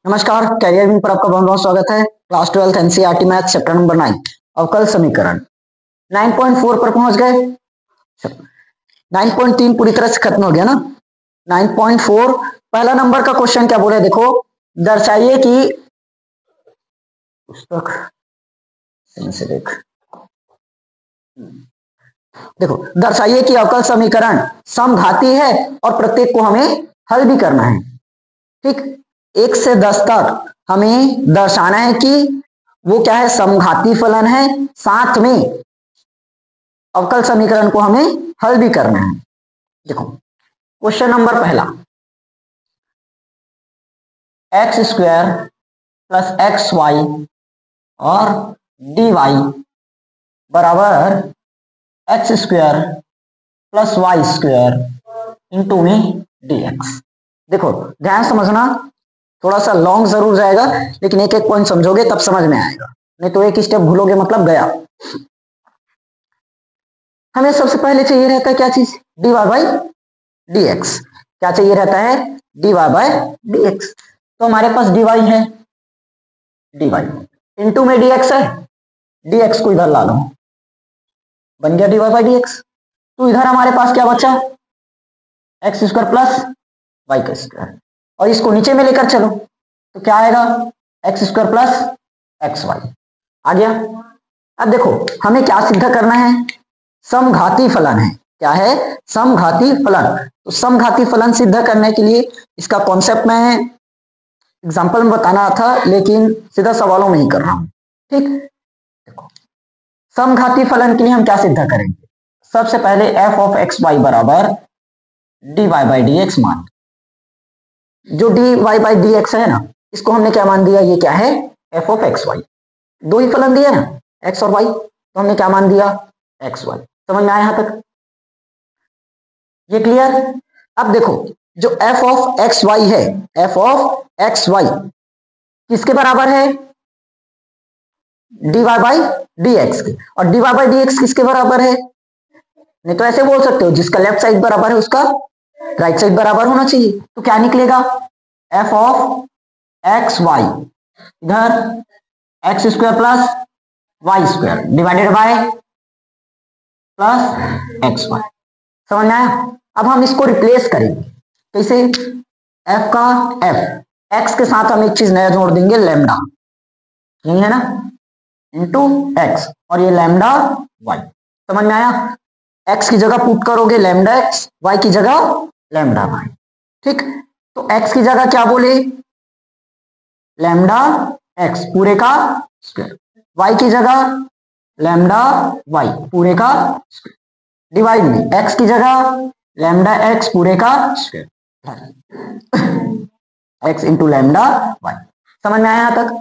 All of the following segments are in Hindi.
नमस्कार, कैरियर विन पर आपका बहुत बहुत स्वागत है। Class 12 NCERT math chapter number 9 अवकल समीकरण 9.4 पर पहुंच गए। 9.3 पूरी तरह से खत्म हो गया ना। 9.4 पहला नंबर का क्वेश्चन क्या बोले, देखो दर्शाइए कि पुस्तक से देखो दर्शाइए कि अवकल समीकरण समघाती है और प्रत्येक को हमें हल भी करना है। ठीक, 1 से 10 तक हमें दर्शाना है कि वो क्या है, समघाती फलन है, साथ में अवकल समीकरण को हमें हल भी करना है। देखो क्वेश्चन नंबर पहला, X square plus x Y और डी वाई बराबर x square plus Y square into में डी एक्स। देखो ध्यान समझना, थोड़ा सा लॉन्ग जरूर जाएगा लेकिन एक एक पॉइंट समझोगे तब समझ में आएगा, नहीं तो एक स्टेप भूलोगे मतलब गया। हमें सबसे पहले चाहिए रहता है क्या चीज, d y by d x. क्या चाहिए रहता है, d y by d x. तो हमारे पास डी वाई है, डी वाई इंटू में डी एक्स है, डी एक्स को इधर ला लो, बन गया d y by d x. तो इधर हमारे पास क्या बचा, एक्स स्क्वायर प्लस वाई का स्क्वायर, और इसको नीचे में लेकर चलो तो क्या आएगा, x square plus x Y आ गया। अब देखो हमें क्या सिद्ध करना है, समघाती फलन है। क्या है, समघाती फलन। तो समघाती फलन सिद्ध करने के लिए इसका कॉन्सेप्ट मैं एग्जांपल में बताना था लेकिन सीधा सवालों में ही कर रहा हूं। ठीक, देखो समघाती फलन के लिए हम क्या सिद्ध करेंगे, सबसे पहले एफ ऑफ एक्स वाई बराबर d y by d x मान, जो d y by d x है ना, इसको हमने क्या मान दिया, ये क्या है, एफ ऑफ एक्स वाई। दो ही फलन दिया ना, एक्स और वाई, तो हमने क्या मान दिया, एक्स वाई। समझ में आया यहां तक, ये क्लियर। अब देखो जो एफ ऑफ एक्स वाई है, एफ ऑफ एक्स वाई किसके बराबर है, d y by d x के। और D y by d x किसके बराबर है, नहीं तो ऐसे बोल सकते हो जिसका लेफ्ट साइड बराबर है उसका राइट साइड बराबर होना चाहिए। तो क्या निकलेगा, एफ ऑफ एक्स वाई इधर x square plus Y square divided by plus x y. समझ में आया। अब हम इसको रिप्लेस करेंगे कैसे, एफ का एफ एक्स के साथ हम एक चीज नया जोड़ देंगे, लैम्डा, यही है ना, इंटू एक्स, और ये लैम्डा वाई। समझ में आया, एक्स की जगह पुट करोगे लैम्डा एक्स, वाई की जगह लैम्डा वाई। ठीक, तो एक्स की जगह क्या बोले, लैम्डा एक्स पूरे का स्क्वायर, वाई की जगह लैम्डा वाई पूरे का स्क्वायर, डिवाइड में एक्स की जगह लैम्डा एक्स पूरे का square, x into lambda y. समझ में आया यहां तक।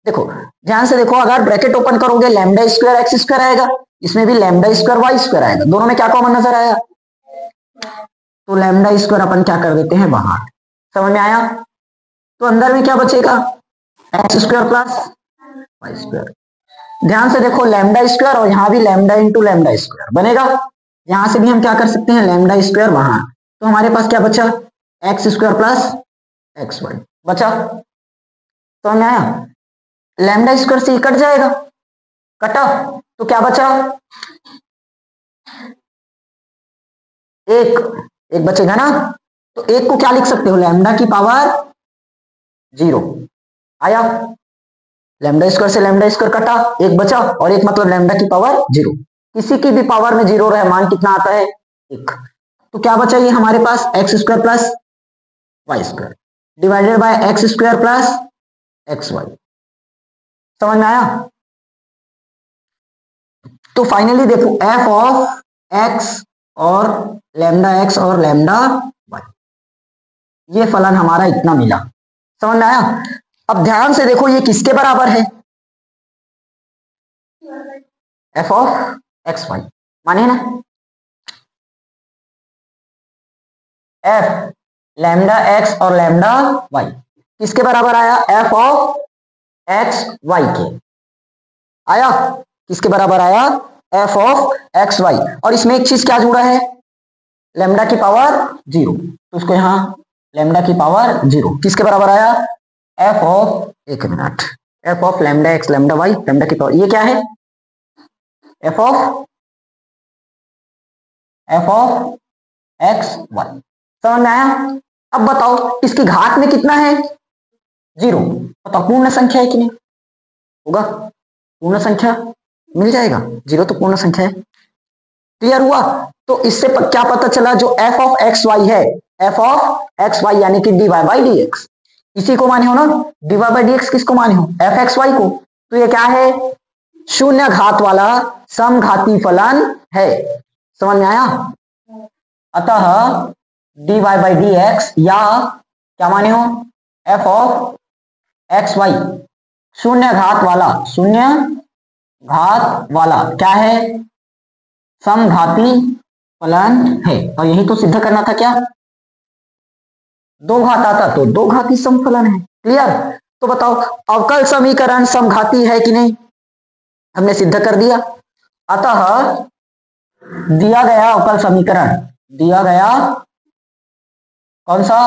देखो ध्यान से देखो, अगर ब्रैकेट ओपन करोगे लैम्डा स्क्वायर एक्स स्क्वायर आएगा, इसमें भी लैम्डा स्क्वायर वाई स्क्वायर आएगा, दोनों में क्या कॉमन नजर आया, तो लैम्डा स्क्वायर अपन क्या कर देते हैं बाहर। समझ में आया, तो अंदर में क्या बचेगा, x square plus Y square. ध्यान से देखो लैम्डा स्क्वायर और यहाँ भी लैम्डा इंटू लैम्डा स्क्वायर बनेगा, यहां से भी हम क्या कर सकते हैं, लैम्डा स्क्वायर वहां, तो हमारे पास क्या बचा, x square plus x y बचा। तो हमें आया, लैम्डा स्क्वायर से कट जाएगा, कटा तो क्या बचा, एक बचेगा ना, तो एक को क्या लिख सकते हो, लैम्डा की पावर 0 आया, लैम्डा स्क्वायर से लैम्डा स्क्वायर कटा, एक बचा, और एक मतलब लैम्डा की पावर 0, किसी की भी पावर में 0 रहे मान कितना आता है, 1। तो क्या बचा ये हमारे पास, x square plus Y square divided by x square plus x y. समझ में आया। तो फाइनली देखो एफ ऑफ एक्स और लैम्डा एक्स और लैम्डा वाई, ये फलन हमारा इतना मिला। समझ में आया। अब ध्यान से देखो ये किसके बराबर है, एफ ऑफ एक्स वाई माने ना, एफ लैम्डा एक्स और लैम्डा वाई किसके बराबर आया, एफ ऑफ एक्स वाई के आया, किसके बराबर आया, एफ ऑफ एक्स वाई। और इसमें एक चीज क्या जुड़ा है, लैम्डा की पावर 0, तो उसको यहां लैम्डा की पावर 0 किसके बराबर आया, एफ ऑफ, एक minute, f of lambda x lambda y lambda की पावर, ये क्या है, एफ ऑफ एक्स वाई। समझ में आया? अब बताओ इसकी घात में कितना है, 0। बताओ पूर्ण संख्या है कि नहीं, होगा पूर्ण संख्या, मिल जाएगा, 0 तो पूर्ण संख्या है। क्लियर हुआ? तो इससे क्या पता चला, जो एफ ऑफ एक्स वाई है, एफ ऑफ एक्स वाई यानी कि d y by d x, इसी को माने हो ना, d y by d x किसको माने हो, एफ एक्स वाई को। तो ये क्या है, शून्य घात वाला समघाती फलन है। समझ में आया? अतः d y by d x या क्या माने हो, एफ ऑफ एक्स वाई शून्य घात वाला क्या है, समघाती फलन है। और यही तो सिद्ध करना था, क्या दो घात आता तो दो घाती समफलन है। क्लियर? तो बताओ अवकल समीकरण समघाती है कि नहीं, हमने सिद्ध कर दिया। अतः दिया गया अवकल समीकरण, दिया गया कौन सा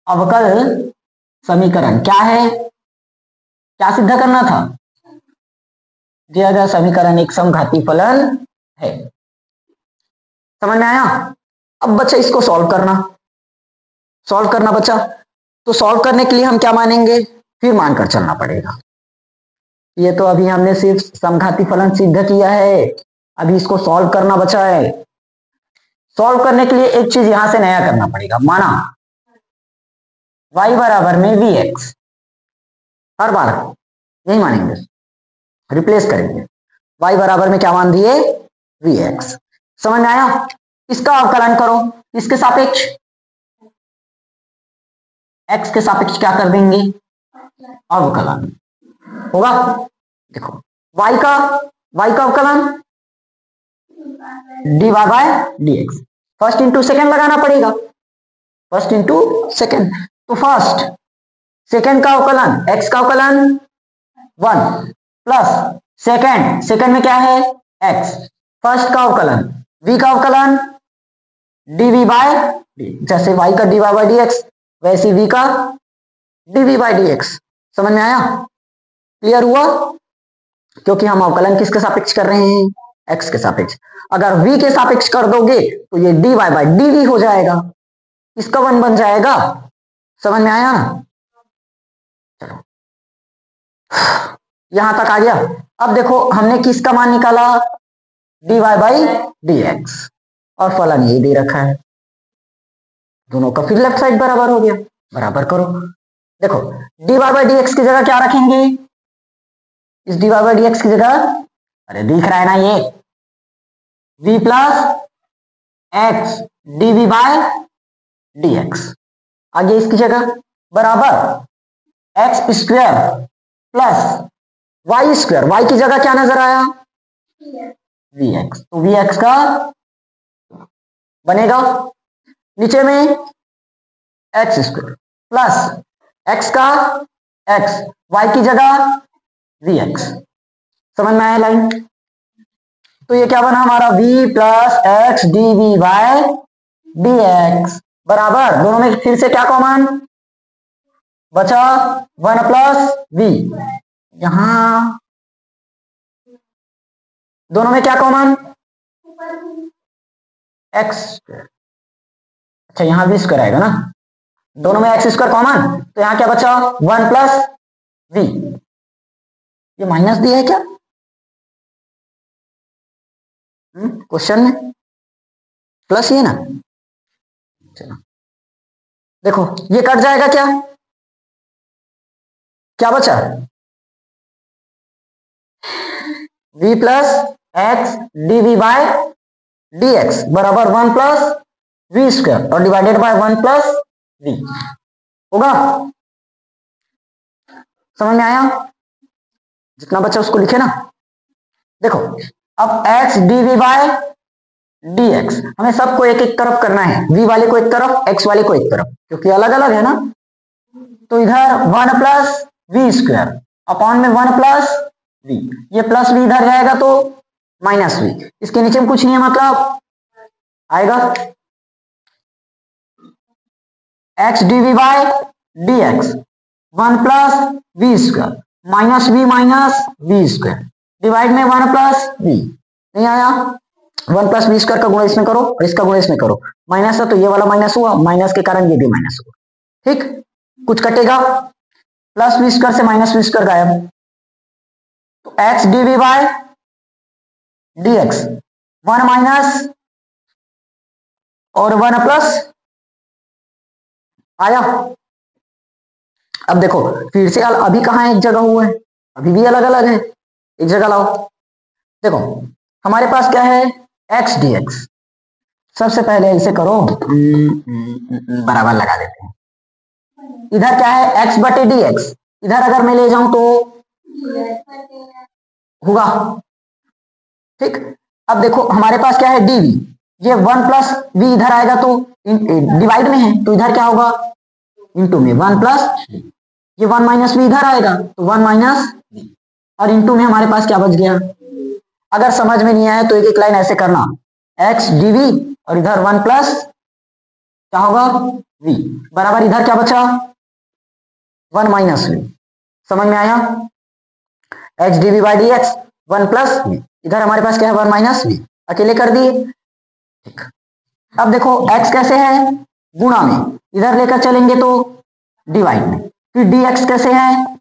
अवकल समीकरण क्या है, क्या सिद्ध करना था, दिया गया समीकरण एक समघाती फलन है। समझ में आया? अब बच्चा इसको सॉल्व करना बच्चा। तो सॉल्व करने के लिए हम क्या मानेंगे, फिर मानकर चलना पड़ेगा। ये तो अभी हमने सिर्फ समघाती फलन सिद्ध किया है, अभी इसको सॉल्व करना बचा है। सॉल्व करने के लिए एक चीज यहां से नया करना पड़ेगा, माना y बराबर में vx, हर बार यही मानेंगे, रिप्लेस करेंगे, y बराबर में क्या मान दिए, vx। समझ में आया? इसका अवकलन करो, इसके सापेक्ष, x के सापेक्ष क्या कर देंगे, अवकलन होगा। देखो y का अवकलन dy by dx, first into second लगाना पड़ेगा, फर्स्ट इंटू सेकेंड। तो फर्स्ट सेकेंड का अवकलन, x का अवकलन 1 प्लस सेकेंड में क्या है x, फर्स्ट का अवकलन v का अवकलन dv बाय डी, जैसे y का dy बाय dx वैसे v का dv बाय dx। समझ में आया? क्लियर हुआ? क्योंकि हम अवकलन किसके सापेक्ष कर रहे हैं, x के सापेक्ष। अगर v के सापेक्ष कर दोगे तो ये dy बाय dv हो जाएगा, इसका 1 बन जाएगा। समझ में आया ना? चलो यहां तक आ गया। अब देखो हमने किसका मान निकाला, dy बाई dx, और फलन यही दे रखा है, दोनों का फिर लेफ्ट साइड बराबर हो गया, बराबर करो। देखो dy बाई dx की जगह क्या रखेंगे, इस dy बाई dx की जगह, अरे दिख रहा है ना ये, v plus x dv by dx, आगे इसकी जगह बराबर x square plus Y square, y की जगह क्या नजर आया, vx, तो vx का बनेगा नीचे में एक्स स्क्वायर प्लस एक्स का एक्स, वाई की जगह vx। समझ में आया लाइन? तो ये क्या बना हमारा, v plus x dv by dx बराबर, दोनों में फिर से क्या कॉमन बचा, 1 प्लस v, यहां दोनों में क्या कॉमन, एक्स स्क्वायर, अच्छा यहां v स्क्वायर आएगा ना, दोनों में एक्स स्क्वायर कॉमन, तो यहां क्या बचा 1 प्लस v, ये माइनस दिया है क्या क्वेश्चन में, प्लस ये ना, चलो देखो ये कट जाएगा, क्या बचा, v plus x dv by dx बराबर 1 प्लस v स्क्वायर और डिवाइडेड बाय 1 प्लस v होगा। समझ में आया? जितना बचा उसको लिखे ना। देखो अब x dv बाय dx, हमें सबको एक एक तरफ करना है, v वाले को एक तरफ, x वाले को एक तरफ, क्योंकि अलग अलग है ना। तो इधर 1 प्लस v स्क्वायर अपॉन में 1 प्लस v, ये प्लस v इधर जाएगा तो माइनस v, इसके नीचे में कुछ नहीं है, मतलब आएगा x dv by dx 1 plus v square minus v square divide में 1 प्लस वी, नहीं आया? 1 प्लस वी स्क्वायर का गुणा इसमें करो और इसका गुणा इसमें करो, माइनस है तो ये वाला माइनस हुआ, माइनस के कारण ये भी माइनस हुआ। ठीक, कुछ कटेगा, प्लस वी स्क्वायर से माइनस वी स्क्वायर गायब, तो x dv by d x 1 minus और 1 प्लस आया। अब देखो फिर से अभी कहां एक जगह हुआ है, अभी भी अलग अलग है, एक जगह लाओ। देखो हमारे पास क्या है, एक्स डी एक्स, सबसे पहले इसे करो बराबर लगा देते हैं। इधर क्या है, एक्स बटे डी एक्स, इधर अगर मैं ले जाऊं तो होगा। ठीक, अब देखो हमारे पास क्या है डीवी, ये 1 प्लस वी इधर आएगा तो डिवाइड में है तो इधर क्या होगा, इंटू में 1 प्लस, ये 1 माइनस वी इधर आएगा तो 1 माइनस वी, और इंटू में हमारे पास क्या बच गया। अगर समझ में नहीं आया तो एक एक लाइन ऐसे करना, एक्स डीवी और इधर 1 प्लस क्या होगा वी, बराबर इधर क्या बचा 1 माइनस वी। समझ में आया, x dv by d x 1 plus v, इधर हमारे पास क्या है 1 माइनस वी, अकेले कर दिए। ठीक, अब देखो x कैसे है, गुणा में, इधर लेकर चलेंगे तो डिवाइड में, फिर dx कैसे है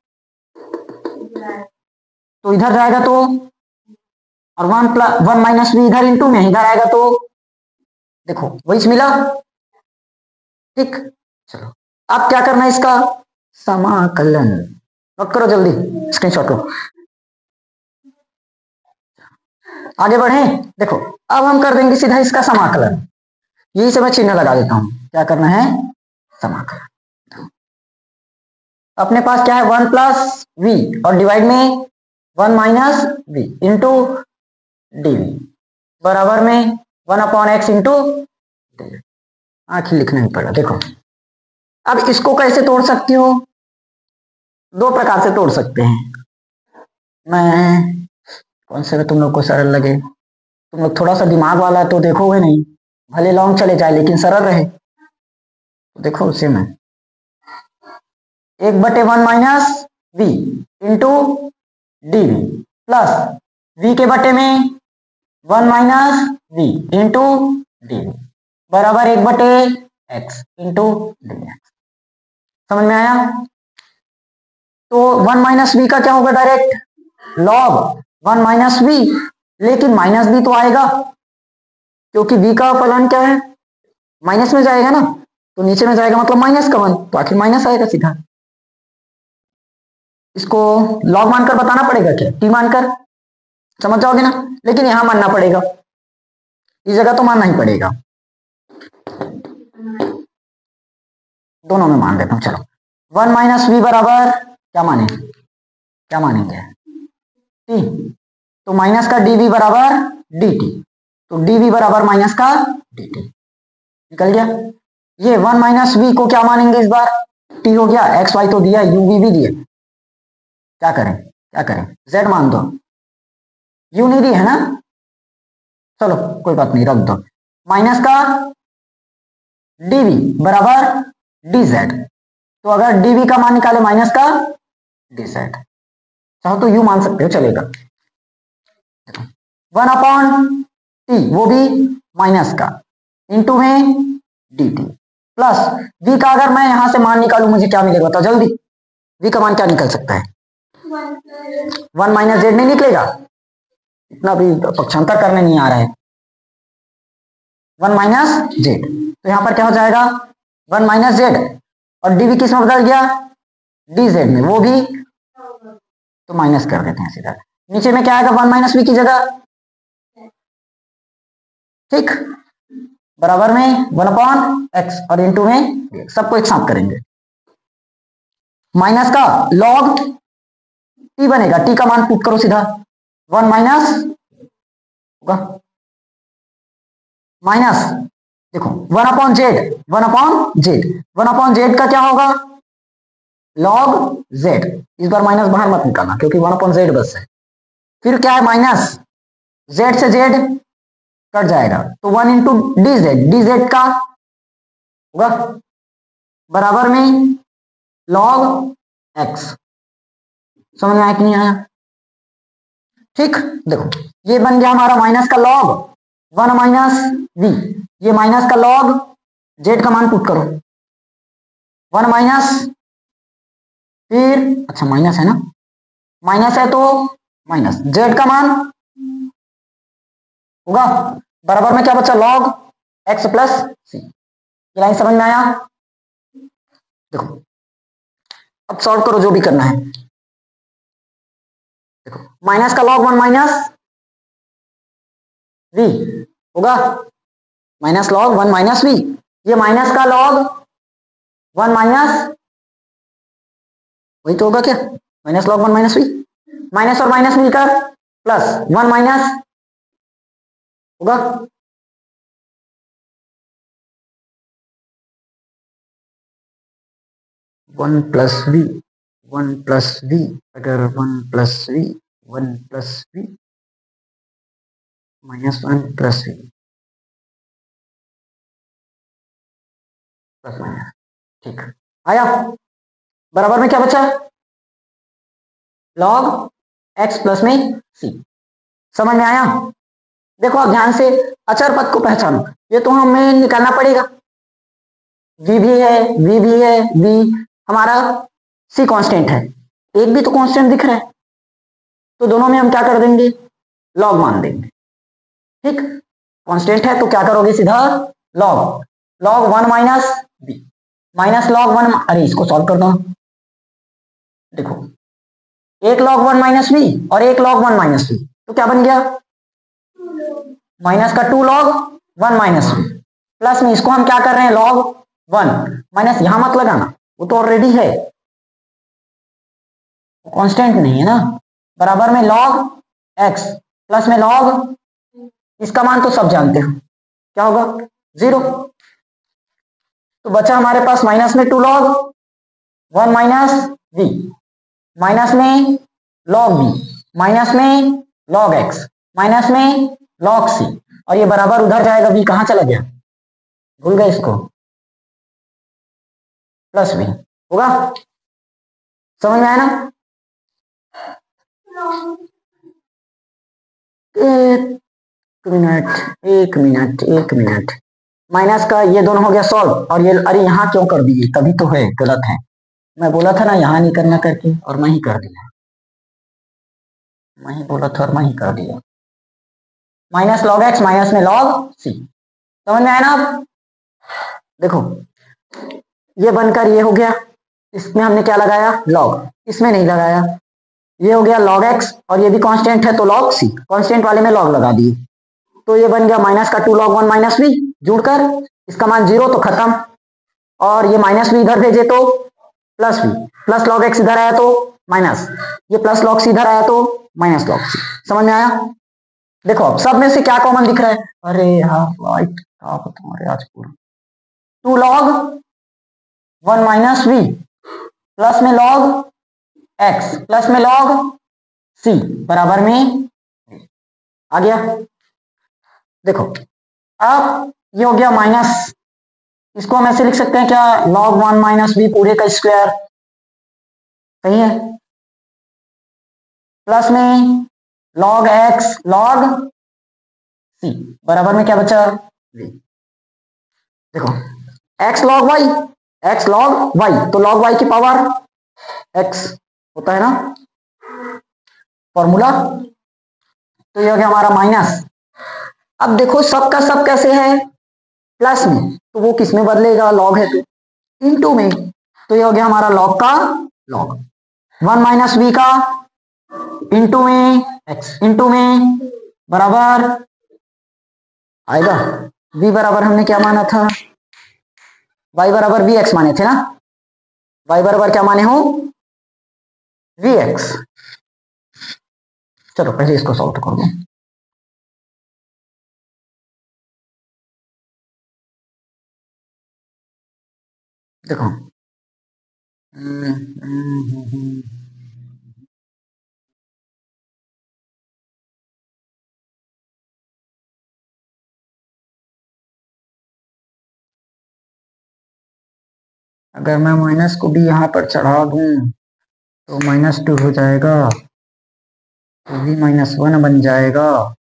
तो इधर जाएगा तो, और 1 प्लस 1 माइनस वी इधर इंटू में, इधर आएगा तो देखो वही मिला। ठीक, चलो अब क्या करना है, इसका समाकलन, नोट करो जल्दी, स्क्रीनशॉट लो, आगे बढ़े। देखो अब हम कर देंगे सीधा इसका समाकलन, यही से मैं चिन्ह लगा देता हूं, क्या करना है समाकलन। अपने पास क्या है 1 प्लस वी और डिवाइड में 1 माइनस वी इंटू डीवी बराबर में 1 अपॉन एक्स इंटू, आखिर लिखना ही पड़ा। देखो अब इसको कैसे तोड़ सकती हो, दो प्रकार से तोड़ सकते हैं, मैं कौन से तुम लोग को सरल लगे, तुम लोग थोड़ा सा दिमाग वाला तो देखोगे नहीं, भले लॉन्ग चले जाए लेकिन सरल रहे तो देखो उसे में 1/1 minus v into dv plus v के बटे में 1 माइनस वी इंटू डीवी बराबर 1/x इंटू डी। समझ में आया, तो 1 माइनस वी का क्या होगा, डायरेक्ट लॉग 1 माइनस वी, लेकिन माइनस भी तो आएगा क्योंकि v का फलन क्या है माइनस में जाएगा ना, तो नीचे में जाएगा मतलब माइनस का 1, तो आखिर माइनस आएगा सीधा। इसको लॉग मानकर बताना पड़ेगा क्या, टी मानकर, समझ जाओगे ना, लेकिन यहां मानना पड़ेगा, इस जगह तो मानना ही पड़ेगा, दोनों में मान देता हूं। चलो 1 माइनस वी बराबर क्या माने, क्या मानेंगे टी, तो माइनस का डीवी बराबर dt, तो dv बराबर माइनस का dt, निकल गया। ये 1 माइनस वी को क्या मानेंगे इस बार, t हो गया, एक्स वाई तो दिया, uv भी दिया, क्या करें क्या करें, z मान दो, u नहीं दी है ना, चलो कोई बात नहीं रख दो, माइनस का dv बराबर dz, तो अगर dv का मान निकाले माइनस का dz, चाहो तो u मान सकते हो चलेगा। 1 अपॉन टी वो भी माइनस का इंटू में dt प्लस v का अगर मैं यहां से मान निकालू मुझे क्या मिलेगा बताओ जल्दी, v का मान क्या निकल सकता है, 1 माइनस जेड नहीं निकलेगा, इतना भी पक्षांतर करने नहीं आ रहा है, 1 माइनस जेड, तो यहां पर क्या हो जाएगा 1 माइनस जेड, और dv किस में बदल गया dz में, वो भी तो माइनस कर देते हैं सीधा, नीचे में क्या आएगा 1 माइनस वी की जगह, ठीक, बराबर में 1 अपॉन एक्स और इंटू में सबको एक साथ करेंगे, माइनस का लॉग टी बनेगा, टी का मान पुट करो सीधा, 1 माइनस होगा माइनस, देखो 1 upon Z, 1 upon Z, 1 upon Z का क्या होगा लॉग जेड, इस बार माइनस बाहर मत निकालना क्योंकि 1 अपॉन जेड बस है, फिर क्या है माइनस जेड से जेड कट जाएगा तो 1 इंटू डीजेड का होगा बराबर में लॉग एक्स। समझ में आया कि नहीं आया? ठीक, देखो ये बन गया हमारा माइनस का लॉग 1 माइनस वी, ये माइनस का लॉग जेड का मान पुट करो 1 माइनस, फिर अच्छा माइनस है ना, माइनस है तो माइनस जेड का मान होगा बराबर में क्या बचा लॉग एक्स प्लस सी। ये लाइन समझ में आया? देखो अब सॉल्व करो जो भी करना है। देखो माइनस का लॉग 1 माइनस वी होगा, माइनस लॉग 1 माइनस वी, ये माइनस का लॉग 1 माइनस वही तो होगा क्या, minus log 1 minus v, minus और माइनस मिलकर प्लस 1 माइनस होगा, 1 प्लस वी, 1 प्लस वी, अगर 1 plus v, 1 plus v minus 1 plus v plus minus, ठीक आया बराबर में क्या बचा लॉग एक्स प्लस में सी। समझ में आया? देखो अब ध्यान से अचर पद को पहचानो, ये तो हमें निकालना पड़ेगा, वी भी है वी भी है वी हमारा सी कांस्टेंट है, एक भी तो कांस्टेंट दिख रहा है, तो दोनों में हम क्या कर देंगे लॉग मान देंगे। ठीक, कांस्टेंट है तो क्या करोगे सीधा log, log 1 minus b minus log 1, अरे इसको सॉल्व कर दो। देखो एक लॉग 1 माइनस बी और एक लॉग 1 माइनस बी, तो क्या बन गया माइनस का 2 लॉग 1 माइनस बी, प्लस में इसको हम क्या कर रहे हैं लॉग 1 माइनस, यहां मत लगाना वो तो ऑलरेडी है कांस्टेंट नहीं है ना, बराबर में लॉग एक्स प्लस में लॉग, इसका मान तो सब जानते हो क्या होगा 0, तो बचा हमारे पास माइनस में 2 लॉग 1 माइनस वी, माइनस में लॉग बी, माइनस में लॉग एक्स, माइनस में लॉग सी, और ये बराबर उधर जाएगा, बी कहां चला गया भूल गए इसको, प्लस बी होगा। समझ में आया ना? एक मिनट एक मिनट एक मिनट, माइनस का ये दोनों हो गया सॉल्व, और ये अरे यहाँ क्यों कर दिए, तभी तो है गलत है, मैं बोला था ना यहाँ नहीं करना करके, और मैं ही कर दिया, मैं ही बोला था और मैं ही कर दिया, माइनस लॉग एक्स माइनस में लॉग सी। समझ में आया ना? अब देखो ये बनकर ये हो गया, इसमें हमने क्या लगाया लॉग, इसमें नहीं लगाया, ये हो गया लॉग एक्स और ये भी कांस्टेंट है तो लॉग सी, कांस्टेंट वाले में लॉग लगा दिए, तो ये बन गया माइनस का 2 लॉग 1 माइनस बी, जुड़कर इसका मान 0 तो खत्म, और ये माइनस बी इधर भेजे तो plus b, plus log x इधर आया तो माइनस, ये प्लस लॉग सी इधर आया तो माइनस लॉग सी। समझ में आया? देखो अब सब में से क्या कॉमन दिख रहा है, अरे हाफ वाइट क्या बताऊं, अरे आज पूरा 2 लॉग 1 माइनस बी प्लस में लॉग एक्स प्लस में लॉग सी बराबर में आ गया। देखो अब ये हो गया माइनस, इसको हम ऐसे लिख सकते हैं क्या लॉग 1 माइनस बी पूरे का स्क्वायर, सही है, प्लस में लॉग एक्स लॉग सी बराबर में क्या बचा वी। देखो x log y, x log y, तो लॉग वाई की पावर एक्स होता है ना फॉर्मूला, तो ये हो गया हमारा माइनस। अब देखो सब का सब कैसे है प्लस में, तो वो किस में बदलेगा लॉग है तो इनटू में, तो ये हो गया हमारा लॉग का लॉग 1 माइनस बी का इंटू में एक्स इंटू में बराबर आएगा बी बराबर हमने क्या माना था वाई बराबर वी एक्स माने थे ना, वाई बराबर क्या माने हो वी एक्स। चलो पहले इसको सॉल्व कर दो। देखो अगर मैं माइनस को भी यहां पर चढ़ा दूं तो -2 हो जाएगा, तो v -1 बन जाएगा।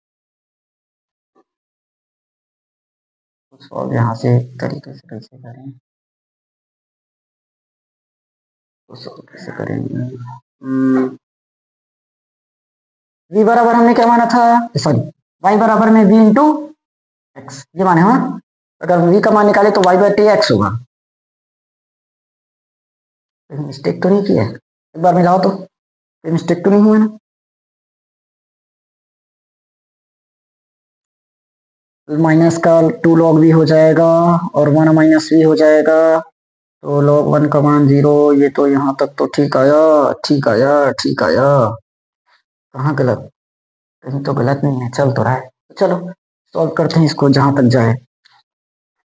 सॉल्व यहाँ से तरीके से कैसे करें, तो सॉल्व कैसे करेंगे। v बराबर हमने क्या माना था, सॉरी y बराबर में v इंटू एक्स, ये माने। हाँ, अगर v का मान निकाले तो y बाई टी एक्स होगा। मिस्टेक तो नहीं किया, एक बार मिलाओ तो मिस्टेक तो नहीं हुआ ना। माइनस का 2 log v हो जाएगा और 1 माइनस v हो जाएगा, तो log 1 का मान 0। ये तो यहाँ तक तो ठीक आया, ठीक आया, ठीक आया। कहाँ गलत, कहीं तो गलत नहीं है, चल तो रहा है। चलो सॉल्व करते हैं इसको जहां तक जाए।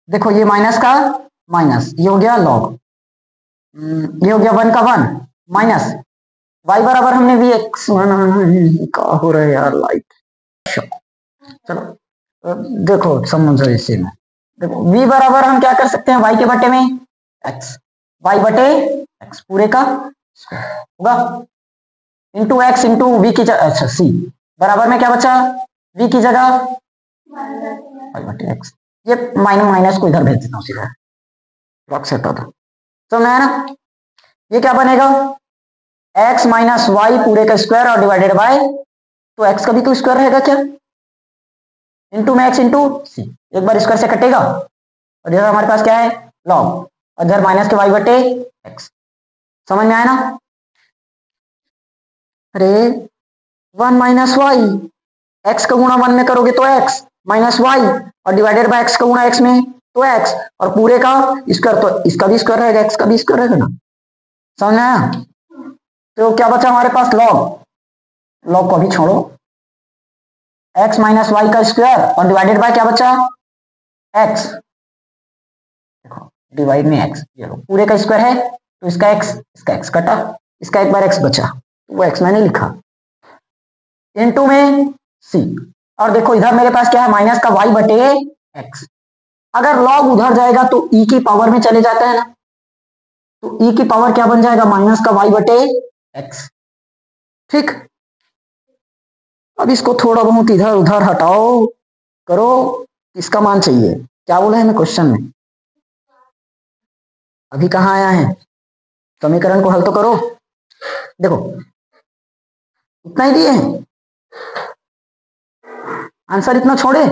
देखो ये माइनस का माइनस, ये हो गया लॉग, ये हो गया 1 का 1 माइनस y बराबर हमने वी एक्स माना। क्या हो रहा है यार लाइट। चलो देखो समझो इसी में, देखो v बराबर हम क्या कर सकते हैं, y के बटे में x, y बटे x पूरे का होगा इंटू एक्स इंटू वी की जगह, अच्छा सी बराबर में क्या बचा, v की जगह y बटे x। ये माइनस को इधर भेज देता हूँ सीधा, रॉक सेट होता समझ आया ना। ये क्या बनेगा, x माइनस वाई पूरे का स्क्वायर और डिवाइडेड बाय, तो x का भी तो स्क्वायर रहेगा क्या, इंटू में x इंटू सी, एक बार स्क्वायर से कटेगा और इधर हमारे पास क्या है लॉग, और इधर माइनस के y बटे x। समझ में आया ना। अरे 1 माइनस वाई, एक्स का गुणा 1 में करोगे तो x माइनस वाई और डिवाइडेड बाय x का गुणा x में तो x, और पूरे का स्क्वायर, तो इसका भी स्क्वायर रहेगा, x का भी स्क्वायर रहेगा ना। समझ में आया। तो क्या बचा हमारे पास लॉग, लॉग को अभी छोड़ो, x माइनस वाई का स्क्वायर और डिवाइडेड बाय क्या बचा x, देखो डिवाइड में x, ये लो पूरे का स्क्वायर है तो इसका x कटा, इसका एक बार x बचा तो वो x मैंने लिखा इनटू में c, और देखो इधर मेरे पास क्या है माइनस का y बटे x। अगर लॉग उधर जाएगा तो e की पावर में चले जाता है ना, तो e की पावर क्या बन जाएगा माइनस का y बटे x। ठीक, अब इसको थोड़ा बहुत इधर उधर हटाओ करो, इसका मान चाहिए, क्या बोला है मैं क्वेश्चन में, अभी कहाँ आया है, समीकरण को हल तो करो। देखो इतना ही दिए हैं, आंसर इतना छोड़े,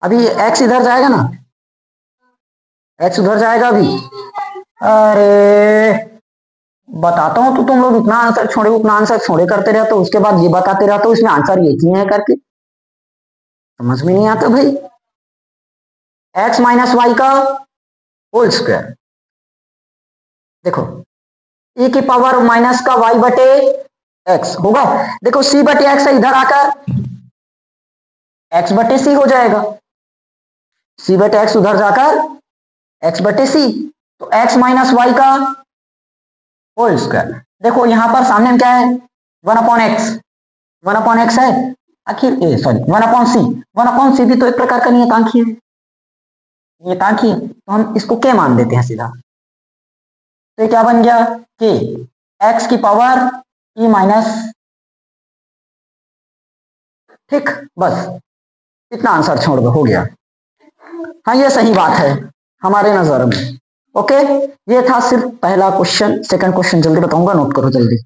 अभी x इधर जाएगा ना, x उधर जाएगा अभी। अरे बताता हूं तो तुम लोग इतना आंसर छोड़े उतना आंसर छोड़े करते रहते हो, उसके बाद ये बताते रहते हो इसमें आंसर ये क्यों है करके, समझ में नहीं आता भाई। x माइनस वाई का होल स्क्वायर, देखो e की पावर माइनस का y बटे x होगा, देखो c बटे x है, इधर आकर x बटे c हो जाएगा, c बटे x उधर जाकर x बटे c, तो x माइनस वाई का होल स्क्वायर। देखो यहां पर सामने में क्या है 1 अपॉन एक्स, 1 अपॉन एक्स है आखिर, सॉरी 1 अपॉन सी, 1 अपॉन सी भी तो एक प्रकार का नियतांक ही है, नियतांक ही है, तो हम इसको के मान देते हैं सीधा, तो क्या बन गया के एक्स की पावर ई माइनस। ठीक, बस इतना आंसर छोड़ दो, हो गया। हाँ ये सही बात है हमारे नजर में। ओके, ये था सिर्फ पहला क्वेश्चन, सेकंड क्वेश्चन जल्दी बताऊंगा, नोट करो जल्दी।